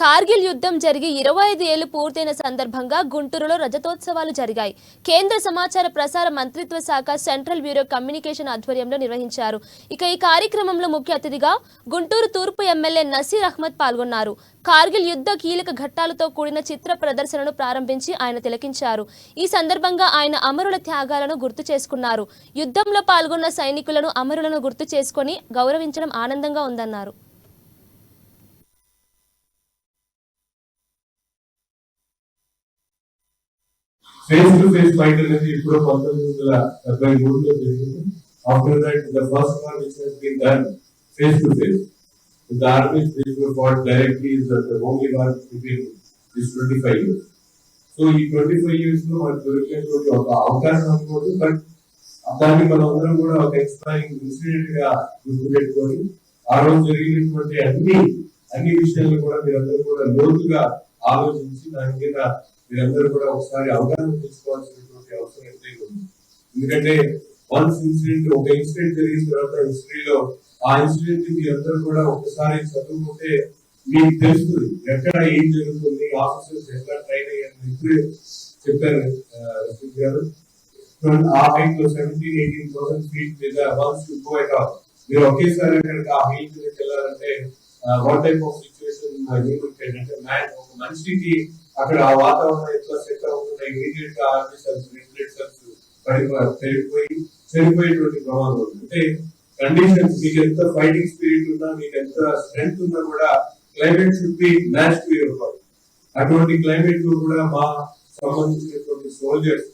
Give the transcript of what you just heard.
కార్గిల్ యుద్ధం జరిగి 25 ఏళ్లు పూర్తయిన సందర్భంగా గుంటూరులో రజతోత్సవాలు జరిగాయి. కేంద్ర సమాచార ప్రసార మంత్రిత్వ శాఖ సెంట్రల్ బ్యూరో కమ్యూనికేషన్ ఆధ్వర్యంలో నిర్వహించారు. ఇక ఈ కార్యక్రమంలో ముఖ్య అతిథిగా గుంటూరు తూర్పు ఎమ్మెల్యే నసీర్ అహ్మద్ పాల్గొన్నారు. కార్గిల్ యుద్ధ కీలక ఘట్టాలతో కూడిన చిత్ర ప్రదర్శనను ప్రారంభించి ఆయన తిలకించారు. ఈ సందర్భంగా ఆయన అమరుల త్యాగాలను గుర్తు చేసుకున్నారు. యుద్ధంలో పాల్గొన్న సైనికులను, అమరులను గుర్తు చేసుకొని గౌరవించడం ఆనందంగా ఉందన్నారు. Face to face fight అనేది ఇప్పుడు 1973లో జరిగింది. After that, the first one which has been done face to face with the armies which were fought directly is the only one between these 25 years. So ఈ 25 years లో మనకు దొరికినటువంటి ఒక అవకాశం అనుకోదు, but దాన్ని మనం అందరం కూడా ఒక ఎక్స్పైరింగ్ ఇన్సిడెంట్ గా గుర్తుపెట్టుకొని ఆ రోజు జరిగినటువంటి అన్ని విషయాలను కూడా మీరందరూ కూడా లోతుగా ఆలోచించి దాని మీద మీరందరూ కూడా ఒకసారి అవగాహన తెచ్చుకోవాల్సినటువంటి అవసరం ఎంతైనా ఉంది. ఎందుకంటే వన్స్ ఒక ఇన్సిడెంట్ జరిగిన తర్వాత హిస్టరీలో ఆ ఇన్సిడెంట్ మీరందరూ కూడా ఒకసారి చదువుకుంటే మీకు తెలుస్తుంది ఎక్కడ ఏం జరుగుతుంది, ఆఫీసర్స్ ఎట్లా ట్రైన్ అయ్యారు. ఇప్పుడే చెప్పారు రఫీక్ గారు, ఆ హైట్ లో 17,000-18,000 ఫీట్ మీద వన్స్ గో ఎట్ ఆల్ మీరు ఒకేసారి అక్కడికి ఆ హైట్ మీద వెళ్ళాలంటే వాట్ టైప్ ఆఫ్ సిచ్యువేషన్ అంటే ఒక మనిషికి అక్కడ ఆ వాతావరణం ఎట్లా సెట్ అవుతుంది, ఇమీడియట్ గా ఆర్మీ సెల్స్, రెగ్యులేట్ సెల్స్ పెరిగిపోయి చనిపోయేటువంటి ప్రమాదం ఉంది. అంటే కండిషన్స్ మీకు ఎంత ఫైటింగ్ స్పిరిట్ ఉన్నా, మీకు ఎంత స్ట్రెంగ్త్ ఉన్నా కూడా climate should be match to your body. అటువంటి క్లైమేట్ లో కూడా మా సంబంధించినటువంటి సోల్జర్స్